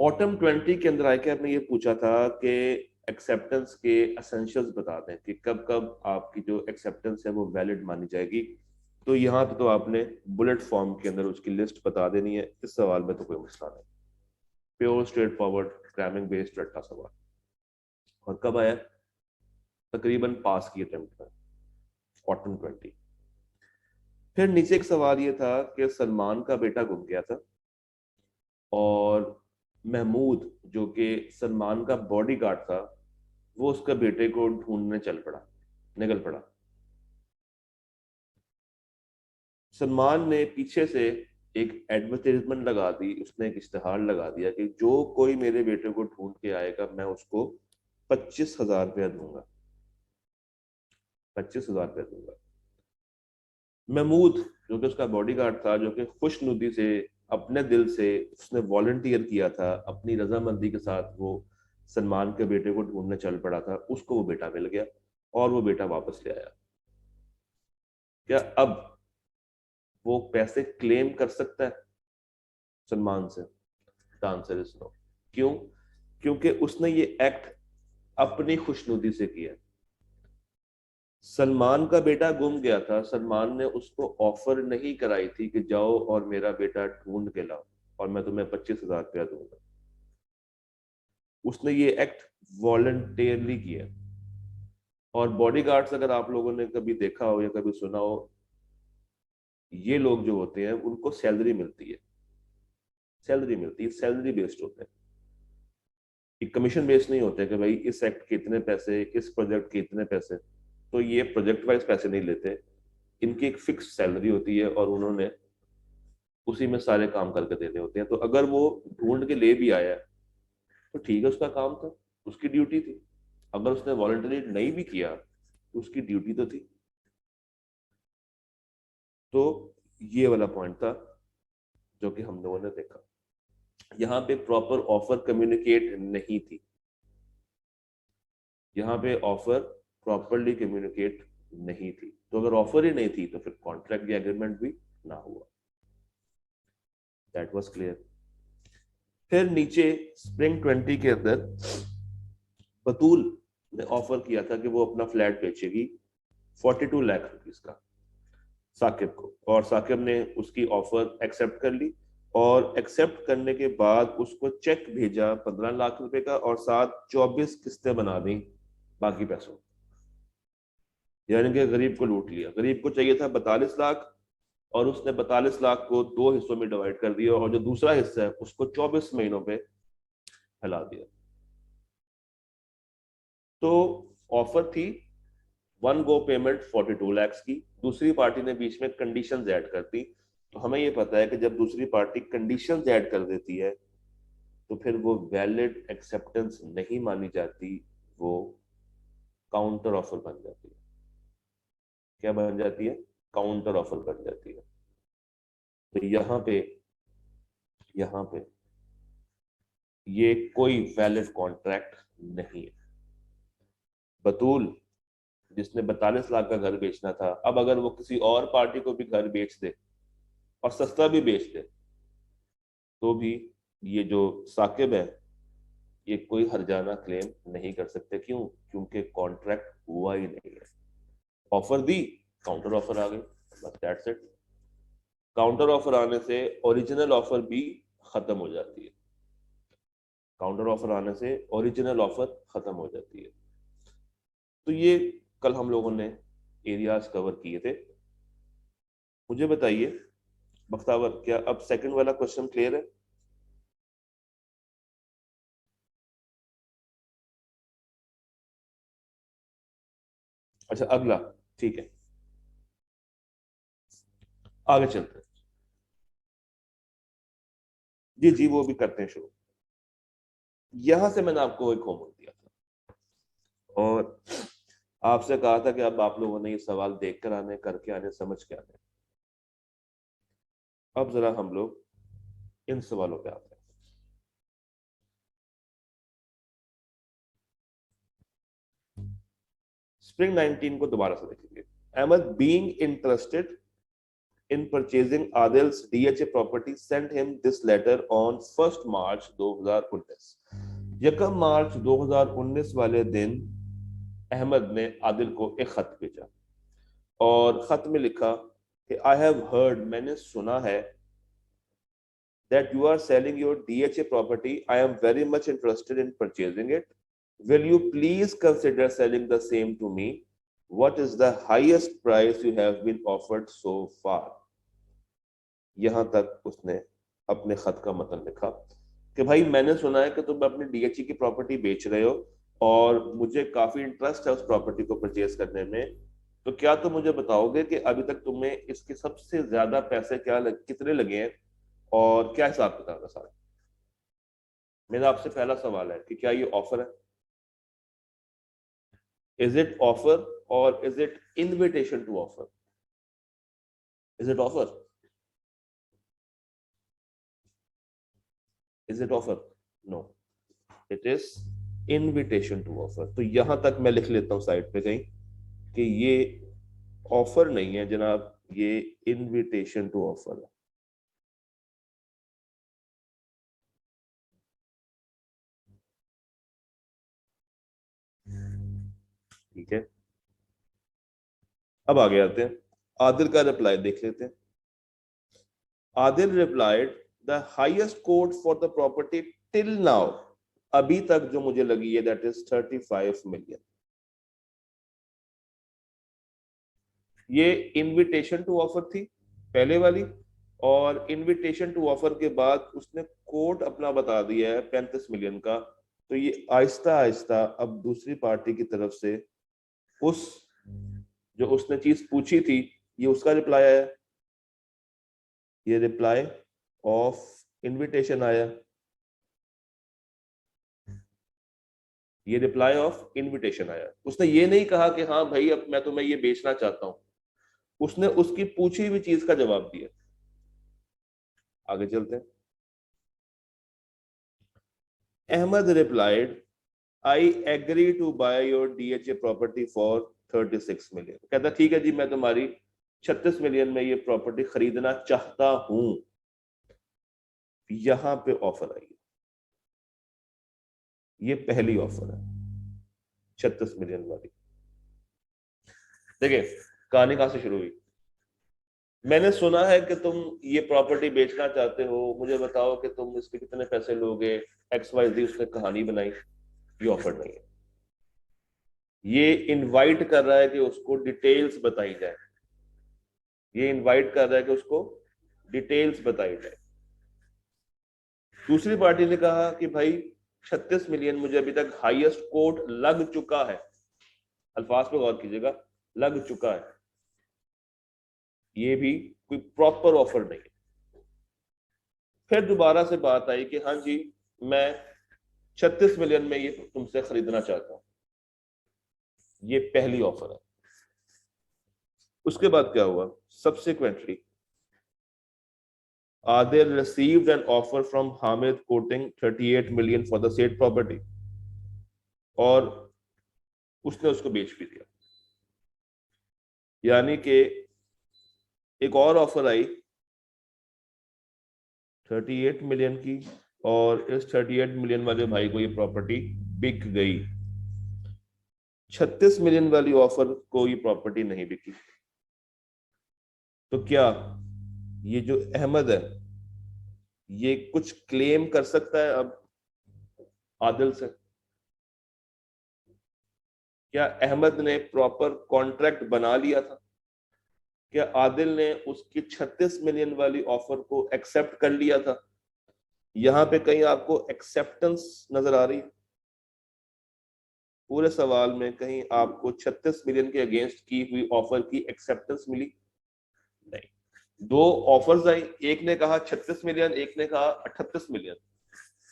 Autumn 20 के अंदर आके आपने ये पूछा था कि एक्सेप्टेंस के एसेंशियल्स बता दें कि कब कब आपकी जो एक्सेप्टेंस है वो वैलिड मानी जाएगी। तो यहाँ पे तो आपने बुलेट फॉर्म के अंदर उसकी लिस्ट बता देनी है। इस सवाल में तो कोई मसला नहीं, pure straight forward cramming based रट्टा सवाल। और कब आया? तकरीबन पास की अटेम्प्ट में, ऑटम 20। फिर नीचे एक सवाल ये था कि सलमान का बेटा गुम गया था और महमूद जो कि सलमान का बॉडीगार्ड था वो उसके बेटे को ढूंढने चल पड़ा, निकल पड़ा। सलमान ने पीछे से एक एडवर्टाइजमेंट लगा दी, उसने एक इश्तेहार लगा दिया कि जो कोई मेरे बेटे को ढूंढ के आएगा मैं उसको 25,000 रुपया दूंगा, 25,000 रुपया दूंगा। महमूद जो कि उसका बॉडीगार्ड था, जो कि खुशनुदी से अपने दिल से उसने वॉलंटियर किया था, अपनी रजामंदी के साथ वो सलमान के बेटे को ढूंढने चल पड़ा था, उसको वो बेटा मिल गया और वो बेटा वापस ले आया। क्या अब वो पैसे क्लेम कर सकता है सलमान से? The answer is no. क्यों? क्योंकि उसने ये एक्ट अपनी खुशनुदी से किया। सलमान का बेटा गुम गया था, सलमान ने उसको ऑफर नहीं कराई थी कि जाओ और मेरा बेटा ढूंढ के लाओ और मैं तुम्हें 25,000 रुपया दूंगा। उसने ये एक्ट वॉलंटियरली किया। और बॉडीगार्ड्स अगर आप लोगों ने कभी देखा हो या कभी सुना हो, ये लोग जो होते हैं उनको सैलरी मिलती है, सैलरी मिलती है, सैलरी बेस्ड होते हैं, कमीशन बेस्ड नहीं होते कि भाई इस एक्ट के इतने पैसे, इस प्रोजेक्ट के इतने पैसे। तो ये प्रोजेक्ट वाइज पैसे नहीं लेते, इनकी एक फिक्स सैलरी होती है और उन्होंने उसी में सारे काम करके देने होते हैं। तो अगर वो ढूंढ के ले भी आया तो ठीक है, उसका काम था, उसकी ड्यूटी थी। अगर उसने वॉलंटरी नहीं भी किया तो उसकी ड्यूटी तो थी। तो ये वाला पॉइंट था जो कि हम लोगों ने देखा। यहाँ पे प्रॉपर ऑफर कम्युनिकेट नहीं थी, यहाँ पे ऑफर प्रॉपरली कम्युनिकेट नहीं थी। तो अगर ऑफर ही नहीं थी तो फिर कॉन्ट्रैक्ट या एग्रीमेंट भी ना हुआ। That was clear. फिर नीचे स्प्रिंग 20 के अंदर बतूल ने ऑफर किया था कि वो अपना फ्लैट बेचेगी 42 लाख रुपीज का साकिब को, और साकिब ने उसकी ऑफर एक्सेप्ट कर ली। और एक्सेप्ट करने के बाद उसको चेक भेजा 15 लाख रुपए का और साथ 24 किस्तें बना दी बाकी पैसों। यानी कि गरीब को लूट लिया। गरीब को चाहिए था 42 लाख और उसने 42 लाख को दो हिस्सों में डिवाइड कर दिया और जो दूसरा हिस्सा है उसको 24 महीनों पे फैला दिया। तो ऑफर थी वन गो पेमेंट 42 लाख की। दूसरी पार्टी ने बीच में कंडीशंस ऐड कर दी। तो हमें ये पता है कि जब दूसरी पार्टी कंडीशंस ऐड कर देती है तो फिर वो वैलिड एक्सेप्टेंस नहीं मानी जाती, वो काउंटर ऑफर बन जाती है। क्या बन जाती है? काउंटर ऑफर बन जाती है। तो यहाँ पे ये कोई वैलिड कॉन्ट्रैक्ट नहीं है। बतूल जिसने 42 लाख का घर बेचना था, अब अगर वो किसी और पार्टी को भी घर बेच दे और सस्ता भी बेच दे तो भी ये जो साकिब है ये कोई हर्जाना क्लेम नहीं कर सकते। क्यों? क्योंकि कॉन्ट्रैक्ट हुआ ही नहीं है। ऑफर दी, काउंटर ऑफर आ गई, बस दैट्स इट। काउंटर ऑफर आने से ओरिजिनल ऑफर भी खत्म हो जाती है। काउंटर ऑफर आने से ओरिजिनल ऑफर खत्म हो जाती है। तो ये कल हम लोगों ने एरियाज कवर किए थे। मुझे बताइए बख्तावर, क्या अब सेकंड वाला क्वेश्चन क्लियर है? अच्छा अगला, ठीक है, आगे चलते हैं। जी जी, वो भी करते हैं शुरू। यहां से मैंने आपको एक होमवर्क दिया था और आपसे कहा था कि अब आप लोगों ने ये सवाल देख कर आने, करके आने, समझ के आने। अब जरा हम लोग इन सवालों पे आते हैं। स्प्रिंग 19 को दोबारा से देखेंगे। Ahmed being interested in purchasing Adil's DHA property sent him this letter on 1st March 2019. 1 मार्च 2019 वाले दिन अहमद ने आदिल को एक खत भेजा और खत में लिखा कि आई हैव हर्ड, मैंने सुना है, that you are selling your DHA property. I am very much interested in purchasing it. Will you please consider selling the same to me? What is the highest price you have been offered so far? यहां तक उसने अपने खत का मतलब लिखा कि भाई मैंने सुना है कि तुम अपनी DHA की प्रॉपर्टी बेच रहे हो और मुझे काफी इंटरेस्ट है उस प्रॉपर्टी को परचेज करने में, तो क्या तुम मुझे बताओगे कि अभी तक तुम्हें इसके सबसे ज्यादा पैसे कितने लगे हैं और क्या हिसाब किताब है सारा। मेरा आपसे पहला सवाल है कि क्या ये ऑफर है? इज इट ऑफर और is it invitation to offer? Is it offer? Is it offer? No, it is invitation to offer. तो यहां तक मैं लिख लेता हूं साइड पे कहीं कि ये ऑफर नहीं है जनाब, ये इनविटेशन टू ऑफर है। ठीक है, अब आगे आते हैं, आदिल का रिप्लाई देख लेते हैं। Adil replied the highest quote for the property till now, अभी तक जो मुझे लगी है, दैट इज 35 मिलियन। ये इनविटेशन टू ऑफर थी पहले वाली, और इनविटेशन टू ऑफर के बाद उसने कोट अपना बता दिया है 35 मिलियन का। तो ये आहिस्ता आहिस्ता अब दूसरी पार्टी की तरफ से उस जो उसने चीज पूछी थी, ये उसका रिप्लाई आया, ये रिप्लाई ऑफ इनविटेशन आया, ये रिप्लाई ऑफ इनविटेशन आया। उसने ये नहीं कहा कि हाँ भाई अब मैं तुम्हें ये बेचना चाहता हूं, उसने उसकी पूछी हुई चीज का जवाब दिया। आगे चलते हैं। Ahmed replied I agree to buy your DHA property for 36 million. कहता ठीक है जी, मैं तुम्हारी 36 मिलियन में ये प्रॉपर्टी खरीदना चाहता हूं। यहां पे ऑफर आई, ये पहली ऑफर है 36 मिलियन वाली। देखिए कहानी कहां से शुरू हुई। मैंने सुना है कि तुम ये प्रॉपर्टी बेचना चाहते हो, मुझे बताओ कि तुम इसके कितने पैसे लोगे, XYZ उसने कहानी बनाई। ये ऑफर नहीं है, ये इनवाइट कर रहा है कि उसको डिटेल्स बताई जाए, ये इनवाइट कर रहा है कि उसको डिटेल्स बताई जाए। दूसरी पार्टी ने कहा कि भाई 36 मिलियन मुझे अभी तक हाईएस्ट कोट लग चुका है, अल्फाज पे गौर कीजिएगा, लग चुका है, ये भी कोई प्रॉपर ऑफर नहीं है। फिर दोबारा से बात आई कि हाँ जी मैं 36 मिलियन में ये तुमसे खरीदना चाहता हूं, ये पहली ऑफर है। उसके बाद क्या हुआ, subsequently Adil received an offer from Hamid quoting 38 million for the said property, और उसने उसको बेच भी दिया। यानी कि एक और ऑफर आई 38 मिलियन की, और इस 38 मिलियन वाले भाई को ये प्रॉपर्टी बिक गई। 36 मिलियन वाली ऑफर को ये प्रॉपर्टी नहीं बिकी। तो क्या ये जो अहमद है ये कुछ क्लेम कर सकता है अब आदिल से? क्या अहमद ने प्रॉपर कॉन्ट्रैक्ट बना लिया था? क्या आदिल ने उसकी 36 मिलियन वाली ऑफर को एक्सेप्ट कर लिया था? यहां पे कहीं आपको एक्सेप्टेंस नजर आ रही है? पूरे सवाल में कहीं आपको 36 मिलियन के अगेंस्ट की हुई ऑफर की एक्सेप्टेंस मिली? नहीं। दो ऑफर्स आई, एक ने कहा 36 मिलियन, एक ने कहा 38 मिलियन।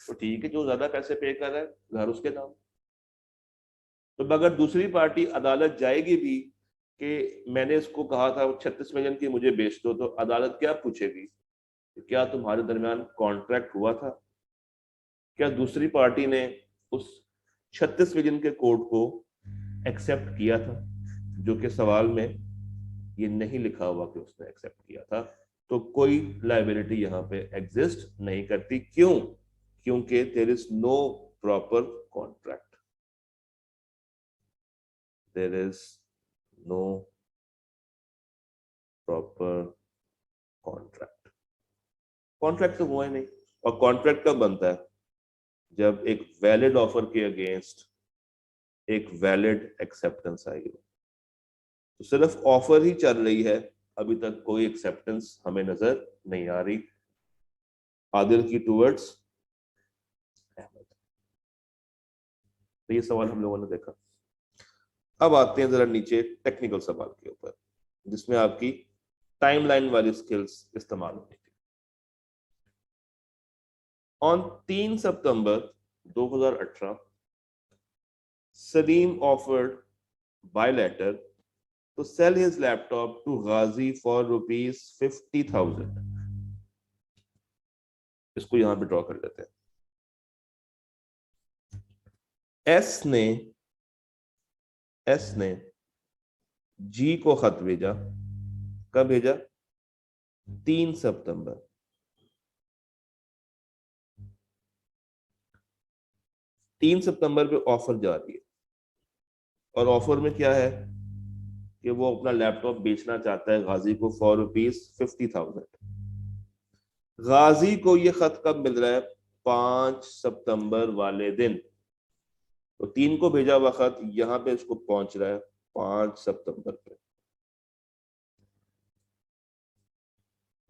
तो ठीक है, जो ज्यादा पैसे पे कर रहा है घर उसके नाम। तो अगर दूसरी पार्टी अदालत जाएगी भी कि मैंने इसको कहा था 36 मिलियन की मुझे बेच दो, तो अदालत क्या पूछेगी, क्या तुम्हारे दरमियान कॉन्ट्रैक्ट हुआ था? क्या दूसरी पार्टी ने उस 36 मिलियन के कोड को एक्सेप्ट किया था, जो कि सवाल में ये नहीं लिखा हुआ कि उसने एक्सेप्ट किया था, तो कोई लायबिलिटी यहां पे एग्जिस्ट नहीं करती। क्यों? क्योंकि there is no proper contract, there is no proper contract. Contract तो हुआ ही नहीं। और कॉन्ट्रैक्ट कब बनता है? जब एक वैलिड ऑफर के अगेंस्ट एक वैलिड एक्सेप्टेंस आई हो। तो सिर्फ ऑफर ही चल रही है, अभी तक कोई एक्सेप्टेंस हमें नजर नहीं आ रही आदिल की टूवर्ड्स अहमद। तो ये सवाल हम लोगों ने देखा। अब आते हैं जरा नीचे टेक्निकल सवाल के ऊपर, जिसमें आपकी टाइमलाइन वाली स्किल्स इस्तेमाल होती थी। On 3 September 2018 Salim offered by letter to sell his laptop to Ghazi for ₹50,000। इसको यहां पे ड्रॉ कर लेते हैं। एस ने जी को खत भेजा। कब भेजा? 3 सितंबर। 3 सितंबर पे ऑफर जा रही है, और ऑफर में क्या है कि वो अपना लैपटॉप बेचना चाहता है गाजी को फॉर ₹50,000। गाजी को ये खत कब मिल रहा है? 5 सितंबर वाले दिन। तो 3 को भेजा हुआ खत यहां पे इसको पहुंच रहा है 5 सितंबर पे।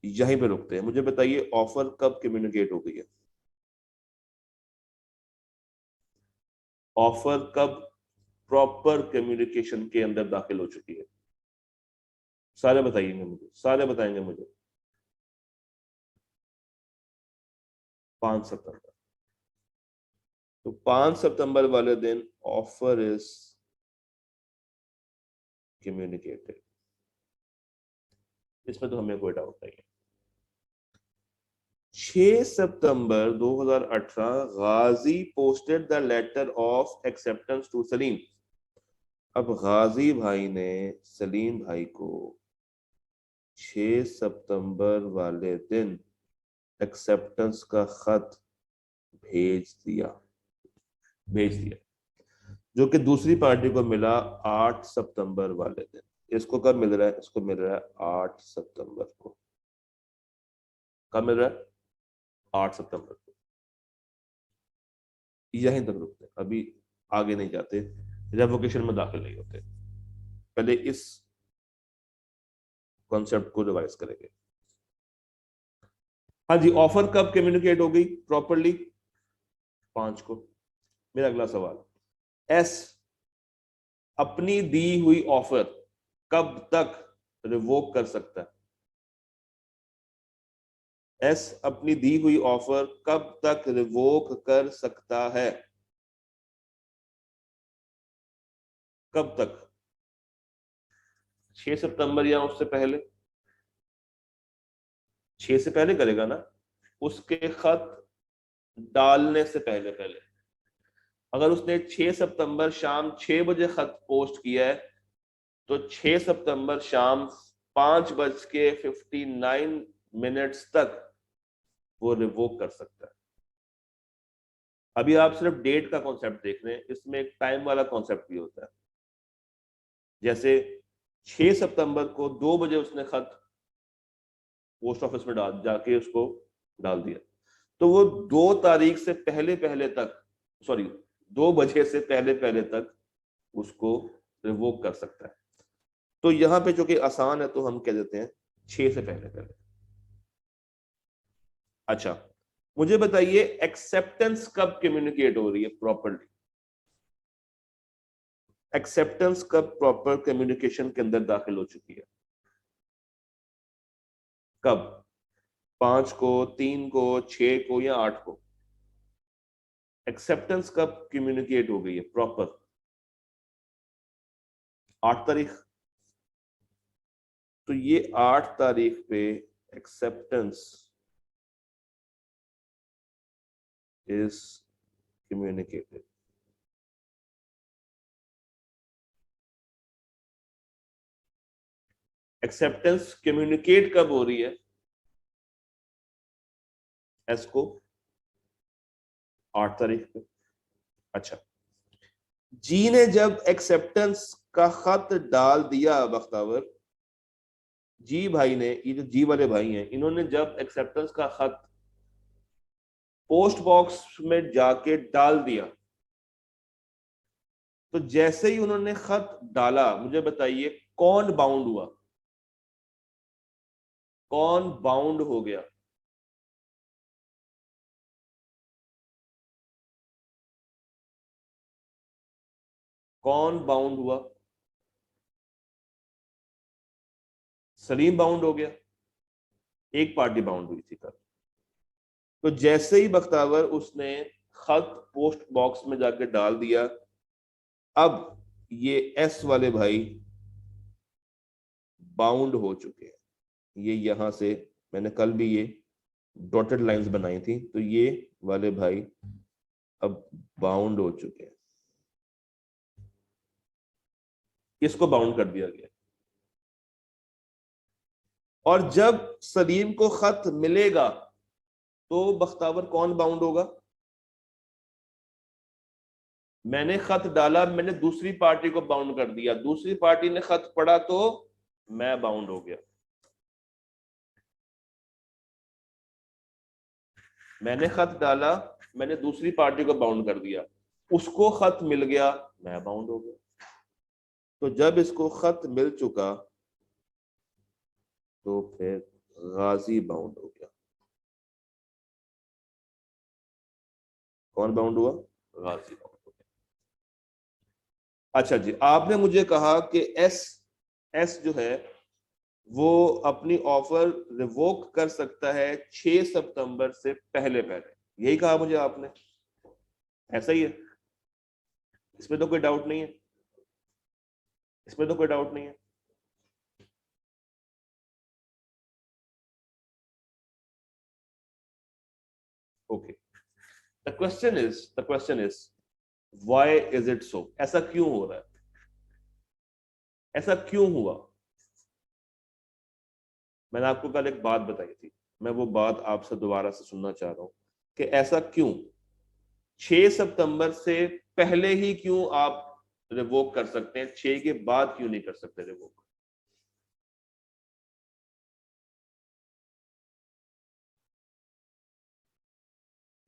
यहीं पे रुकते हैं। मुझे बताइए ऑफर कब कम्युनिकेट हो गई है? ऑफर कब प्रॉपर कम्युनिकेशन के अंदर दाखिल हो चुकी है? सारे बताइएंगे मुझे, सारे बताएंगे मुझे। 5 सितंबर। तो 5 सितंबर वाले दिन ऑफर इज कम्युनिकेटेड, इसमें तो हमें कोई डाउट नहीं है। 6 September 2018 Ghazi posted the letter of acceptance to Salim. अब गाजी भाई ने सलीम भाई को 6 सितंबर वाले दिन एक्सेप्टेंस का खत भेज दिया, जो कि दूसरी पार्टी को मिला 8 सितंबर वाले दिन। इसको कब मिल रहा है? इसको मिल रहा है 8 सितंबर को। कब मिल रहा है? 8 सितंबर को। यहीं तक रुकते हैं, अभी आगे नहीं जाते, रेवोकेशन में दाखिल नहीं होते। पहले इस कॉन्सेप्ट को रिवाइज करेंगे। हाँ जी, ऑफर कब कम्युनिकेट हो गई प्रॉपरली? 5 को। मेरा अगला सवाल, एस अपनी दी हुई ऑफर कब तक रिवोक कर सकता है? एस अपनी दी हुई ऑफर कब तक रिवोक कर सकता है? कब तक? 6 सितंबर या उससे पहले? 6 से पहले करेगा ना, उसके खत डालने से पहले पहले। अगर उसने 6 सितंबर शाम 6 बजे खत पोस्ट किया है, तो 6 सितंबर शाम 5:59 तक वो रिवोक कर सकता है। अभी आप सिर्फ डेट का कॉन्सेप्ट देख रहे हैं, इसमें एक टाइम वाला कॉन्सेप्ट भी होता है। जैसे 6 सितंबर को 2 बजे उसने खत पोस्ट ऑफिस में डाल जाके उसको डाल दिया, तो वो 2 तारीख से पहले पहले तक, सॉरी 2 बजे से पहले पहले तक उसको रिवोक कर सकता है। तो यहां पे चूंकि आसान है तो हम कह देते हैं 6 से पहले पहले। अच्छा, मुझे बताइए एक्सेप्टेंस कब कम्युनिकेट हो रही है प्रॉपरली? एक्सेप्टेंस कब प्रॉपर कम्युनिकेशन के अंदर दाखिल हो चुकी है? कब? 5 को, 3 को, 6 को या 8 को? एक्सेप्टेंस कब कम्युनिकेट हो गई है प्रॉपर? 8 तारीख। तो ये 8 तारीख पे acceptance is communicated. Acceptance communicate कब हो रही है एस को? 8 तारीख को। अच्छा, जी ने जब एक्सेप्टेंस का खत डाल दिया बख्तावर, जी भाई ने, ये जो जी वाले भाई हैं, इन्होंने जब एक्सेप्टेंस का खत पोस्ट बॉक्स में जाके डाल दिया, तो जैसे ही उन्होंने खत डाला, मुझे बताइए कौन बाउंड हुआ, कौन बाउंड हो गया? कौन बाउंड हुआ? सलीम बाउंड हो गया, एक पार्टी बाउंड हुई थी कल। तो जैसे ही बख्तावर उसने खत पोस्ट बॉक्स में जाके डाल दिया, अब ये एस वाले भाई बाउंड हो चुके हैं। ये यहां से, मैंने कल भी ये डॉटेड लाइंस बनाई थी, तो ये वाले भाई अब बाउंड हो चुके हैं, इसको बाउंड कर दिया गया। और जब सलीम को खत मिलेगा तो बख्तावर कौन बाउंड होगा? मैंने खत डाला, मैंने दूसरी पार्टी को बाउंड कर दिया, दूसरी पार्टी ने खत पढ़ा तो मैं बाउंड हो गया। मैंने खत डाला, मैंने दूसरी पार्टी को बाउंड कर दिया, उसको खत मिल गया, मैं बाउंड हो गया। तो जब इसको खत मिल चुका तो फिर गाजी बाउंड हो गया। कौन बाउंड हुआ? गाजी बाउंड हो गया। अच्छा जी, आपने मुझे कहा कि एस, एस जो है वो अपनी ऑफर रिवोक कर सकता है 6 सितंबर से पहले पहले, यही कहा मुझे आपने, ऐसा ही है? इसमें तो कोई डाउट नहीं है, इसमें तो कोई डाउट नहीं है। Okay, the question is why is it so? ऐसा क्यों हो रहा है? ऐसा क्यों हुआ? मैंने आपको कल एक बात बताई थी, मैं वो बात आपसे दोबारा से सुनना चाह रहा हूं कि ऐसा क्यों 6 सितंबर से पहले ही क्यों आप रिवोक कर सकते हैं, 6 के बाद क्यों नहीं कर सकते रिवोक?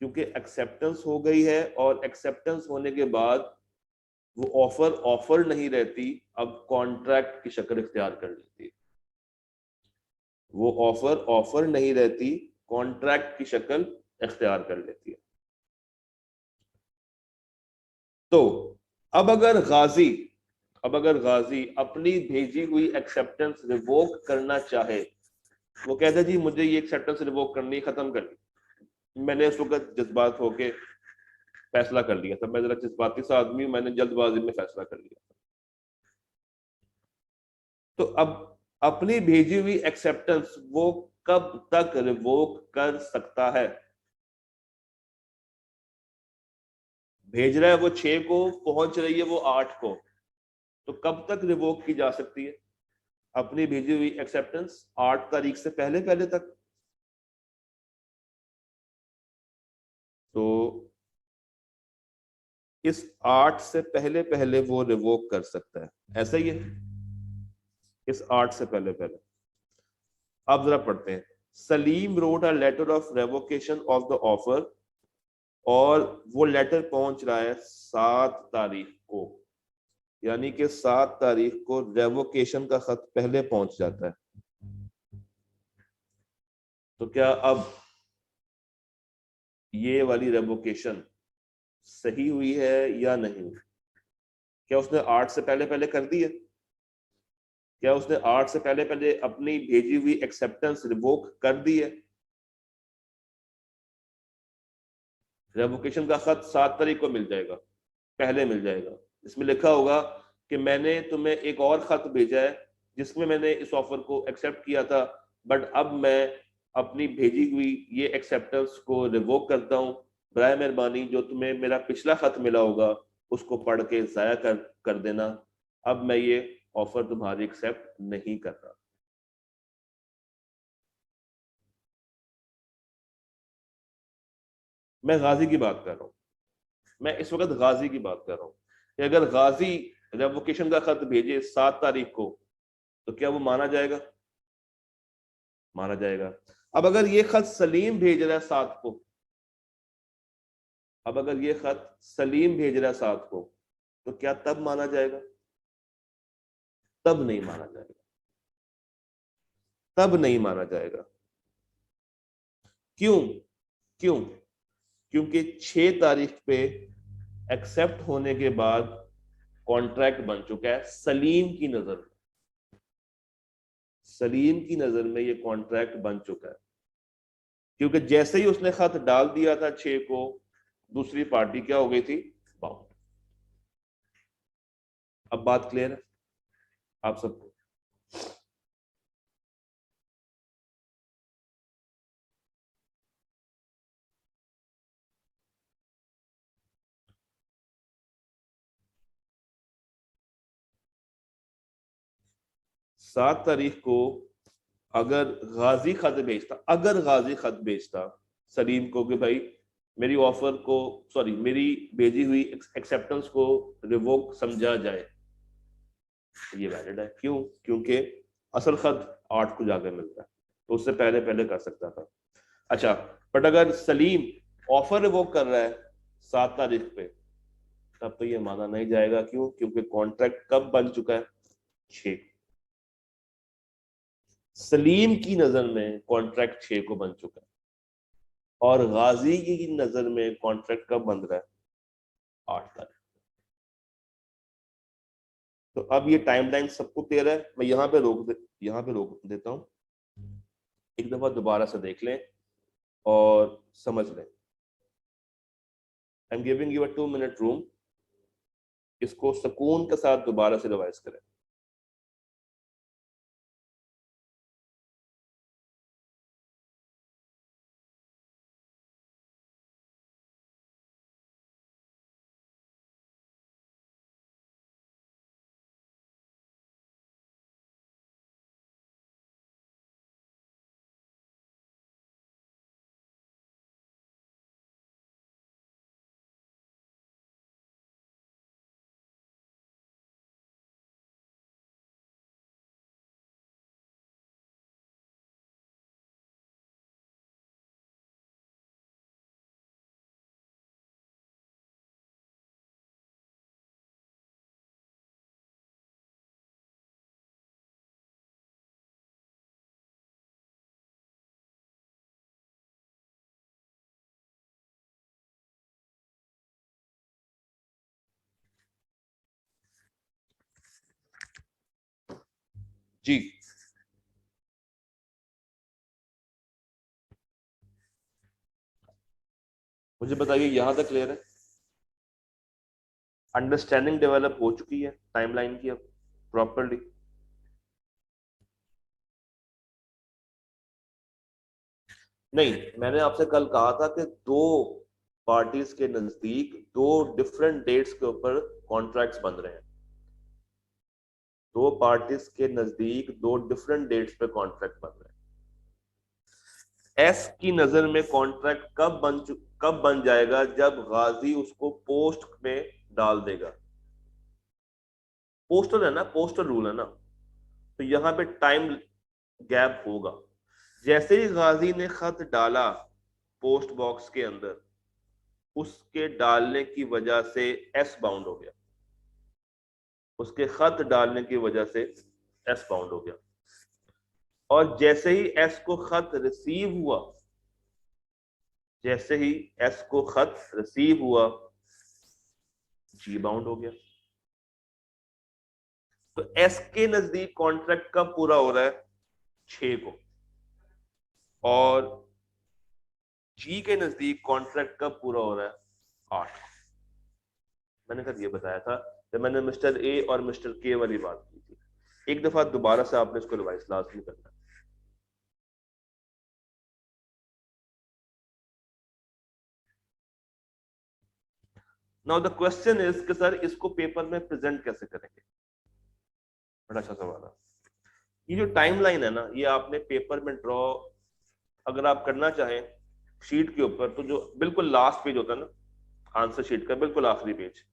क्योंकि एक्सेप्टेंस हो गई है, और एक्सेप्टेंस होने के बाद वो ऑफर ऑफर नहीं रहती, अब कॉन्ट्रैक्ट की शक्ल इख्तियार कर लेती है। वो ऑफर ऑफर नहीं रहती, कॉन्ट्रैक्ट की शक्ल इख्तियार कर लेती है। तो अब अगर गाजी अब अगर गाजी अपनी भेजी हुई एक्सेप्टेंस रिवोक करना चाहे, वो कहता जी मुझे ये एक्सेप्टेंस रिवोक करनी, खत्म करनी, मैंने उस वक्त जज्बात होके फैसला कर लिया था, मैं जरा जज्बाती सा आदमी हूं, मैंने जल्दबाजी में फैसला कर लिया। तो अब अपनी भेजी हुई एक्सेप्टेंस वो कब तक रिवोक कर सकता है? भेज रहा है वो 6 को, पहुंच रही है वो 8 को, तो कब तक रिवोक की जा सकती है अपनी भेजी हुई एक्सेप्टेंस? 8 तारीख से पहले पहले तक। तो इस 8 से पहले पहले वो रिवोक कर सकता है, ऐसा ही है? इस 8 से पहले पहले। अब जरा पढ़ते हैं। Salim wrote a letter of revocation of the offer, और वो लेटर पहुंच रहा है 7 तारीख को, यानी कि 7 तारीख को रेवोकेशन का खत पहले पहुंच जाता है। तो क्या अब ये वाली रेवोकेशन सही हुई है या नहीं? क्या उसने 8 से पहले पहले कर दी है? क्या उसने 8 से पहले पहले अपनी भेजी हुई एक्सेप्टेंस रिवोक कर दी है? रेवोकेशन का खत 7 तारीख को मिल जाएगा, पहले मिल जाएगा। इसमें लिखा होगा कि मैंने तुम्हें एक और खत भेजा है जिसमें मैंने इस ऑफर को एक्सेप्ट किया था, बट अब मैं अपनी भेजी हुई ये एक्सेप्टेंस को रिवोक करता हूँ। बराए मेहरबानी जो तुम्हें मेरा पिछला खत मिला होगा उसको पढ़ के जाया कर देना। अब मैं ये ऑफर तुम्हारी एक्सेप्ट नहीं कर रहा। मैं गाजी की बात कर रहा हूँ, मैं इस वक्त गाजी की बात कर रहा हूँ कि अगर गाजी रेवोकेशन का खत भेजे 7 तारीख को, तो क्या वो माना जाएगा? माना जाएगा। अब अगर ये खत सलीम भेज रहा है 7 को, अब अगर ये खत सलीम भेज रहा है 7 को, तो क्या तब माना जाएगा? तब नहीं माना जाएगा, तब नहीं माना जाएगा। क्यों? क्यों? क्योंकि 6 तारीख पे एक्सेप्ट होने के बाद कॉन्ट्रैक्ट बन चुका है सलीम की नजर में, सलीम की नजर में ये कॉन्ट्रैक्ट बन चुका है। क्योंकि जैसे ही उसने खत डाल दिया था 6 को, दूसरी पार्टी क्या हो गई थी? बाउंड। अब बात क्लियर है आप सबको? 7 तारीख को अगर गाजी खत भेजता, अगर गाजी खत भेजता सलीम को कि भाई मेरी ऑफर को, सॉरी मेरी भेजी हुई एक्सेप्टेंस को रिवोक समझा जाए, ये वैलिड है। क्यों? क्योंकि असल खत 8 को जाकर मिलता है, तो उससे पहले पहले कर सकता था। अच्छा, बट अगर सलीम ऑफर रिवोक कर रहा है 7 तारीख पे, तब तो ये माना नहीं जाएगा। क्यों? क्योंकि कॉन्ट्रैक्ट कब बन चुका है? 6। सलीम की नजर में कॉन्ट्रैक्ट 6 को बन चुका है, और गाजी की नजर में कॉन्ट्रैक्ट कब बन रहा है? 8 तारीख। तो अब ये टाइमलाइन सबको क्लियर है? मैं यहाँ पे रोक देता हूँ, एक दफा दोबारा से देख लें और समझ लें। I am giving you a 2 minute room, इसको सुकून के साथ दोबारा से रिवाइज करें। जी, मुझे बताइए यहां तक क्लियर है? अंडरस्टैंडिंग डेवलप हो चुकी है टाइमलाइन की अब प्रॉपरली? नहीं, मैंने आपसे कल कहा था कि दो पार्टीज के नजदीक दो डिफरेंट डेट्स के ऊपर कॉन्ट्रैक्ट्स बन रहे हैं। दो पार्टीज के नजदीक दो डिफरेंट डेट्स पे कॉन्ट्रैक्ट बन रहे हैं। एस की नजर में कॉन्ट्रैक्ट कब बन जाएगा? जब गाजी उसको पोस्ट में डाल देगा। पोस्टल है ना, पोस्टल रूल है ना, तो यहां पे टाइम गैप होगा। जैसे ही गाजी ने खत डाला पोस्ट बॉक्स के अंदर, उसके डालने की वजह से एस बाउंड हो गया, उसके खत डालने की वजह से एस बाउंड हो गया। और जैसे ही एस को खत रिसीव हुआ, जैसे ही एस को खत रिसीव हुआ, जी बाउंड हो गया। तो एस के नजदीक कॉन्ट्रैक्ट कब पूरा हो रहा है? 6 को। और जी के नजदीक कॉन्ट्रैक्ट कब पूरा हो रहा है? 8। मैंने कल ये बताया था जब मैंने मिस्टर ए और मिस्टर के वाली बात की थी। एक दफा दोबारा से आपने इसको रिवाइज लाजमी करना है। नाउ द क्वेश्चन इज कि सर इसको पेपर में प्रेजेंट कैसे करेंगे? बड़ा अच्छा सवाल है। ये जो टाइमलाइन है ना, ये आपने पेपर में ड्रॉ अगर आप करना चाहें शीट के ऊपर, तो जो बिल्कुल लास्ट पेज होता है ना आंसर शीट का, बिल्कुल आखिरी पेज,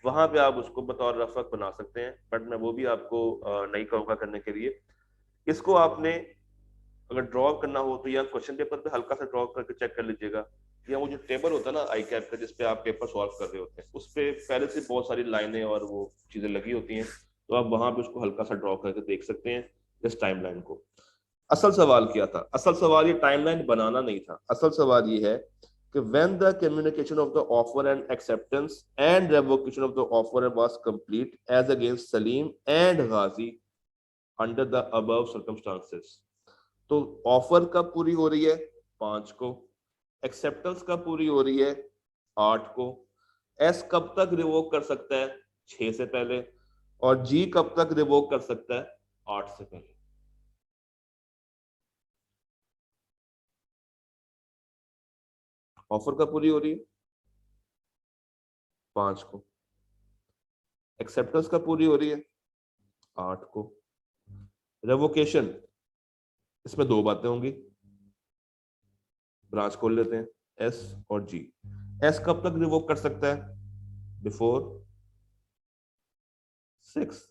वहां पे आप उसको बतौर रफक बना सकते हैं, बट मैं वो भी आपको नहीं कहूंगा करने के लिए। इसको आपने अगर ड्रॉ करना हो तो या क्वेश्चन पेपर पे हल्का सा ड्रॉ करके चेक कर लीजिएगा, या वो जो टेबल होता है ना आई कैप का जिसपे आप पेपर सॉल्व कर रहे होते हैं, उस पे पहले से बहुत सारी लाइनें और वो चीजें लगी होती हैं, तो आप वहां पे उसको हल्का सा ड्रॉ करके देख सकते हैं इस टाइमलाइन को। असल सवाल क्या था? असल सवाल ये टाइमलाइन बनाना नहीं था, असल सवाल ये है कि when the communication of the offer and acceptance and revocation of the offer was complete as against Salim and Ghazi under the above circumstances, तो ऑफर कब पूरी हो रही है? 5 को। एक्सेप्टेंस कब पूरी हो रही है? 8 को। एस कब तक रिवोक कर सकता है? 6 से पहले। और जी कब तक रिवोक कर सकता है? 8 से पहले। ऑफर कब पूरी हो रही है? 5 को। एक्सेप्टेंस कब पूरी हो रही है? 8 को। रेवोकेशन, इसमें दो बातें होंगी, ब्रांच खोल लेते हैं, एस और जी। एस कब तक रिवोक कर सकता है? बिफोर 6।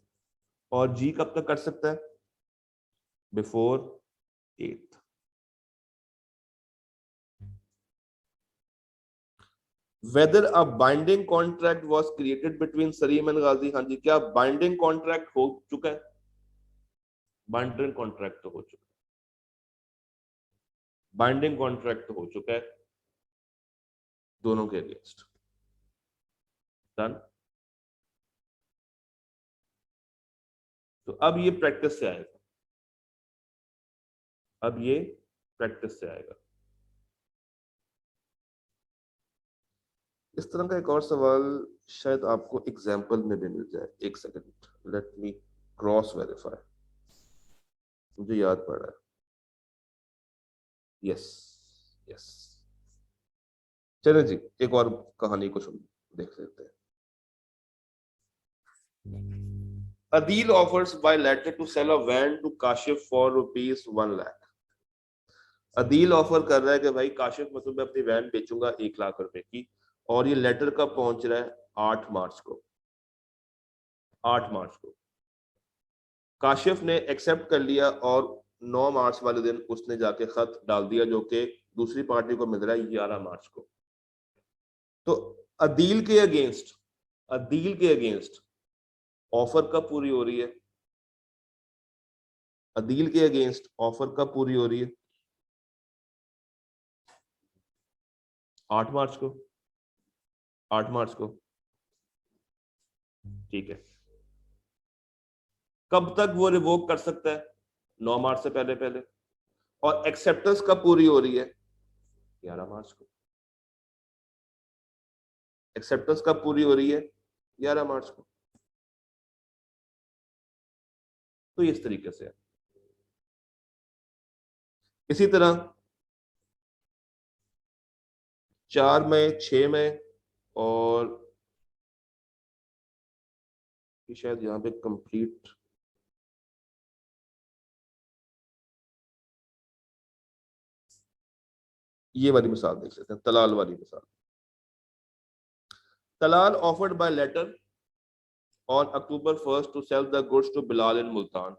और जी कब तक कर सकता है? Before 8। Whether a binding contract was created between Salim and Ghazi, हाँ जी, क्या बाइंडिंग कॉन्ट्रैक्ट हो चुका है? बाइंडिंग कॉन्ट्रैक्ट तो हो चुका है, बाइंडिंग कॉन्ट्रैक्ट तो हो चुका है दोनों के अगेंस्ट। डन। तो अब ये प्रैक्टिस से आएगा, अब ये प्रैक्टिस से आएगा। इस तरह का एक और सवाल शायद आपको एग्जाम्पल में भी मिल जाए। एक second, let me cross verify, मुझे याद पड़ रहा है। Yes, yes. चलिए जी, एक और कहानी को सुन देख लेते हैं। Adil offers by letter to sell a van to Kashif for rupees 1 lakh। Adeel offer कर रहा है कि भाई काशिफ, मतलब मैं अपनी वैन बेचूंगा 1 लाख रुपए की, और ये लेटर कब पहुंच रहा है? 8 मार्च को। 8 मार्च को काशिफ ने एक्सेप्ट कर लिया, और 9 मार्च वाले दिन उसने जाके खत डाल दिया, जो कि दूसरी पार्टी को मिल रहा है 11 मार्च को। तो अदील के अगेंस्ट, अदील के अगेंस्ट ऑफर कब पूरी हो रही है? अदील के अगेंस्ट ऑफर कब पूरी हो रही है? 8 मार्च को। 8 मार्च को, ठीक है। कब तक वो रिवोक कर सकता है? 9 मार्च से पहले पहले। और एक्सेप्टेंस कब पूरी हो रही है? 11 मार्च को। एक्सेप्टेंस कब पूरी हो रही है? 11 मार्च को। तो इस तरीके से है। इसी तरह 4 मई, 6 मई, और शायद यहां पे कंप्लीट, ये वाली मिसाल देख लेते हैं, तलाल वाली मिसाल। Talal offered by letter on October 1st to sell the goods to Bilal in Multan,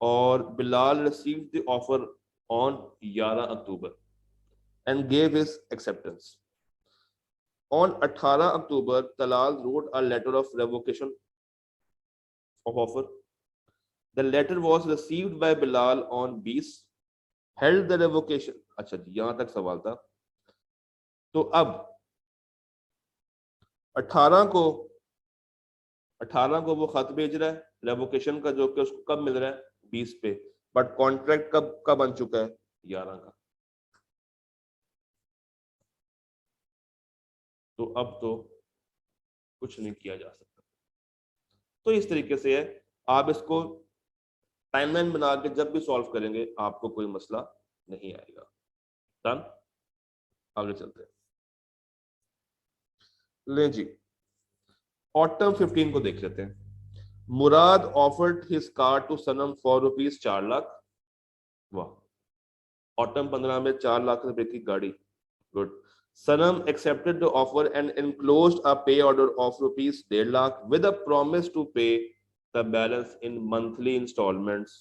और Bilal received the offer on 11 October and gave his acceptance. On 18 October Talal wrote a letter of revocation of offer. The letter was received by Bilal on 20, held the revocation। अच्छा जी, यहां तक सवाल था। तो अब 18 को, 18 को वो खत भेज रहा है रेवोकेशन का, जो कि उसको कब मिल रहा है? 20 पे। बट कॉन्ट्रैक्ट कब कब बन चुका है? 11 का। तो अब तो कुछ नहीं किया जा सकता। तो इस तरीके से है, आप इसको टाइमलाइन बना के जब भी सॉल्व करेंगे आपको कोई मसला नहीं आएगा। डन। आगे चलते हैं। ले जी, ऑटम 15 को देख लेते हैं। Murad offered his car to Sanam for rupees 4 lakh. वाह। ऑटम 15 में 4 लाख रुपए की गाड़ी। Good. Sanam accepted the offer and enclosed a pay order of rupees 1.5 lakh with a promise to pay the balance in monthly instalments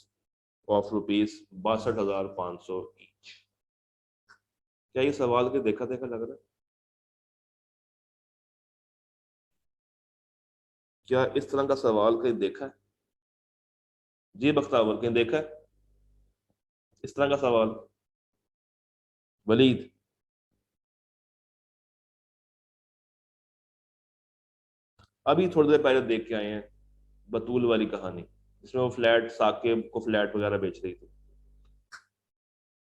of rupees 62,500 each. क्या ये सवाल के देखा देखा लग रहा है? क्या इस तरह का सवाल कहीं देखा है? जी बख्तावर, कहीं देखा है इस तरह का सवाल? वलीद? अभी थोड़ी देर पहले देख के आए हैं बतूल वाली कहानी, जिसमें वो फ्लैट साकिब को फ्लैट वगैरह बेच रही थी।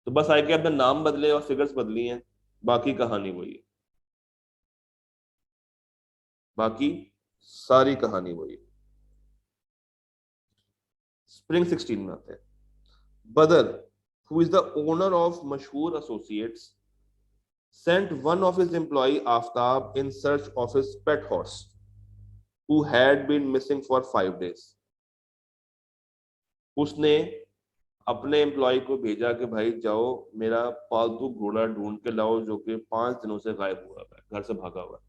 तो बस आए कि आपने नाम बदले और फिगर्स बदली हैं, बाकी कहानी वही है। बाकी सारी कहानी वही है। स्प्रिंग 16 में आते हैं। बदर, who is the owner of मशहूर associates, sent one of his employee Aftab in search of his pet horse who had been missing for 5 days। उसने अपने एम्प्लॉय को भेजा कि भाई जाओ मेरा पालतू घोड़ा ढूंढ के लाओ जो कि 5 दिनों से गायब हुआ है, घर से भागा हुआ है।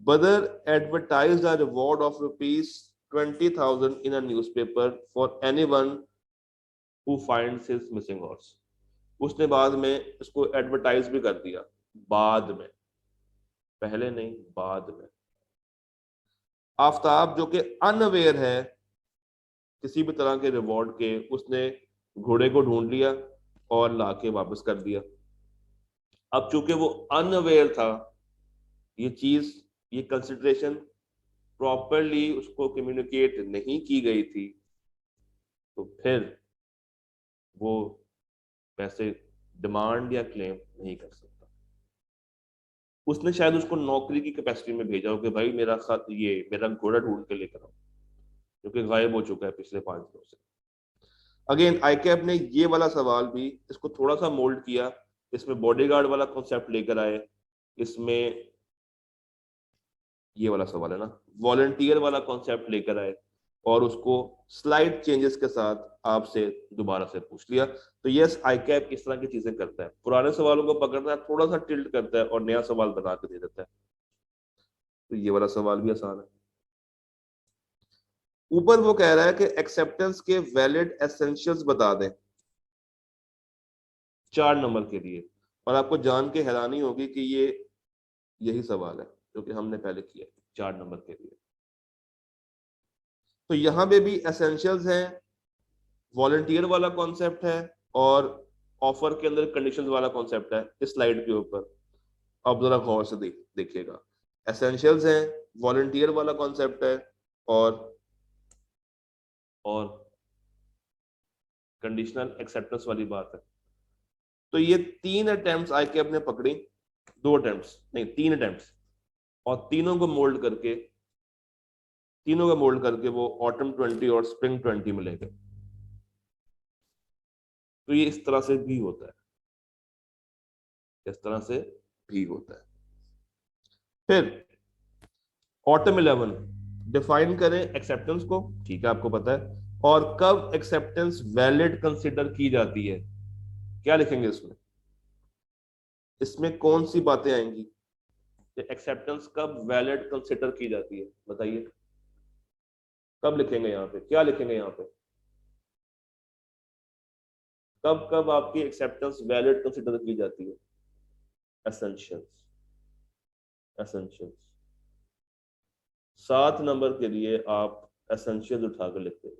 बदर advertised a reward of rupees 20,000 in a newspaper for anyone who finds his missing horse. उसने बाद में इसको एडवर्टाइज भी कर दिया, बाद में, पहले नहीं, बाद में। आफ्ताब जो कि अनअवेयर है किसी भी तरह के रिवॉर्ड के, उसने घोड़े को ढूंढ लिया और लाके वापस कर दिया। अब चूंकि वो अनअवेयर था, ये चीज, ये कंसिडरेशन प्रॉपरली उसको कम्युनिकेट नहीं की गई थी, तो फिर वो पैसे डिमांड या क्लेम नहीं कर सकता। उसने शायद उसको नौकरी की कैपेसिटी में भेजा हो कि भाई मेरा खत, ये मेरा घोड़ा ढूंढ के लेकर आओ, जो कि गायब हो चुका है पिछले 5 दिनों से। अगेन आईकैप ने ये वाला सवाल भी इसको थोड़ा सा मोल्ड किया, इसमें बॉडीगार्ड वाला कॉन्सेप्ट लेकर आए, इसमें ये वाला सवाल है ना, वॉलंटियर वाला कॉन्सेप्ट लेकर आए, और उसको स्लाइड चेंजेस के साथ आपसे दोबारा से पूछ लिया। तो यस, आईकैप इस तरह की चीजें करता है, पुराने सवालों को पकड़ता है, थोड़ा सा टिल्ट करता है और नया सवाल बना के दे देता है। तो ये वाला सवाल भी आसान है। ऊपर वो कह रहा है कि एक्सेप्टेंस के वैलिड एसेंशियल्स बता दें 4 नंबर के लिए, और आपको जान के हैरानी होगी कि ये यही सवाल है जो कि हमने पहले किया 4 नंबर के लिए। तो यहां पे भी एसेंशियल्स हैं, वॉलंटियर वाला कॉन्सेप्ट है, और ऑफर के अंदर कंडीशंस वाला कॉन्सेप्ट है इस स्लाइड के ऊपर। अब जरा गौर से देखिएगा, एसेंशियल्स हैं, वॉलंटियर वाला कॉन्सेप्ट है, और और कंडीशनल एक्सेप्टेंस वाली बात है। तो ये 3 अटेम्प्ट्स आके अपने पकड़ी, 2 अटेम्प्ट्स नहीं, 3 अटेम्प्ट्स, और तीनों का मोल्ड करके वो ऑटम 20 और स्प्रिंग 20 में ले गए। तो ये इस तरह से भी होता है, इस तरह से भी होता है। फिर ऑटम 11, डिफाइन करें एक्सेप्टेंस को, ठीक है आपको पता है, और कब एक्सेप्टेंस वैलिड कंसिडर की जाती है, क्या लिखेंगे इसमें? इसमें कौन सी बातें आएंगी कि एक्सेप्टेंस कब वैलिड कंसिडर की जाती है, बताइए। कब लिखेंगे यहाँ पे, क्या लिखेंगे यहाँ पे? कब कब आपकी एक्सेप्टेंस वैलिड कंसिडर की जाती है? Essentials, essentials. 7 नंबर के लिए आप एसेंशियल उठाकर लिखते हैं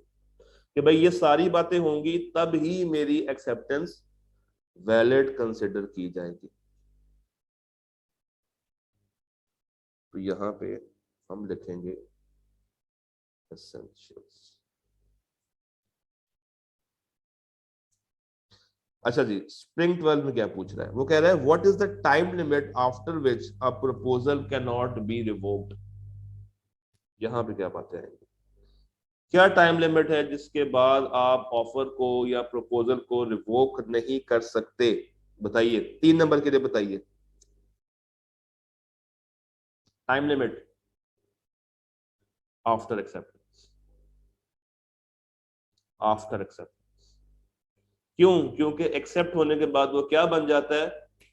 कि भाई ये सारी बातें होंगी तब ही मेरी एक्सेप्टेंस वैलिड कंसिडर की जाएगी। तो यहां पे हम लिखेंगे एसेंशियल्स। अच्छा जी, स्प्रिंग 12 में क्या पूछ रहा है? वो कह रहा है what is the time limit after which a proposal can not be revoked. यहां पे क्या बातें आएंगी? क्या टाइम लिमिट है जिसके बाद आप ऑफर को या प्रपोजल को रिवोक नहीं कर सकते? बताइए, 3 नंबर के लिए बताइए time limit after acceptance, after acceptance. क्यों? क्योंकि एक्सेप्ट होने के बाद वो क्या बन जाता है?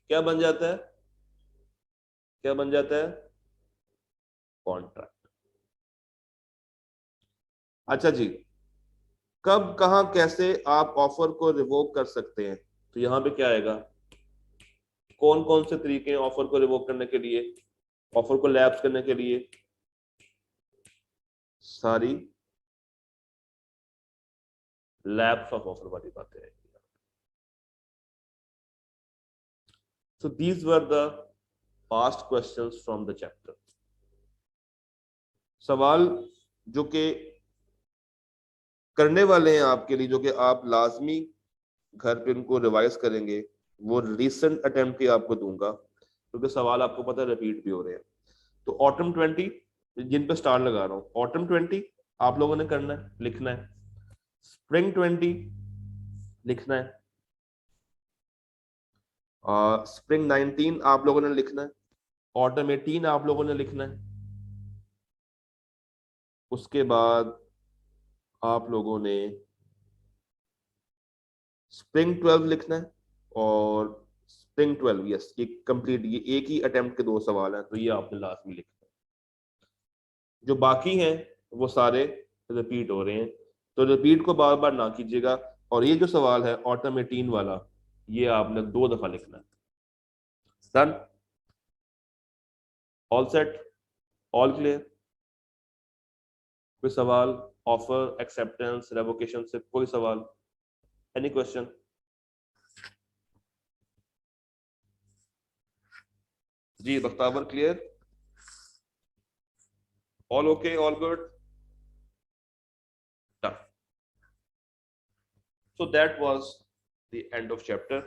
क्या बन जाता है? क्या बन जाता है? कॉन्ट्रैक्ट। अच्छा जी, कब कहां कैसे आप ऑफर को रिवोक कर सकते हैं? तो यहां पे क्या आएगा? कौन कौन से तरीके हैं ऑफर को रिवोक करने के लिए, ऑफर को लैप्स करने के लिए? सारी लैप्स ऑफ ऑफर वाली बातें हैं। So these were the past questions from the chapter. सवाल जो कि करने वाले हैं आपके लिए, जो कि आप लाजमी घर पे उनको रिवाइज करेंगे, वो रीसेंट अटेम्प्ट ही आपको दूंगा, क्योंकि सवाल आपको पता है रिपीट भी हो रहे हैं। तो ऑटम 20, जिन पे स्टार लगा रहा हूं, ऑटम 20 आप लोगों ने करना है, लिखना है। स्प्रिंग 20 लिखना है। स्प्रिंग 19 आप लोगों ने लिखना है। ऑटम 18 आप लोगों ने लिखना है। उसके बाद आप लोगों ने स्प्रिंग 12 लिखना है। और स्प्रिंग 12, यस, ये कंप्लीट, ये एक ही अटेम्प्ट के 2 सवाल हैं, तो ये आपने लास्ट में लिखना है। जो बाकी हैं वो सारे रिपीट हो रहे हैं, तो रिपीट को बार बार ना कीजिएगा। और ये जो सवाल है ऑटम 18 वाला, ये आपने 2 दफा लिखना है। Done? All set? All clear? कोई सवाल? ऑफर, एक्सेप्टेंस, रेवोकेशन से कोई सवाल? Any question? Ji Bakhtawar, clear? All okay, all good? Done. So that was the end of chapter.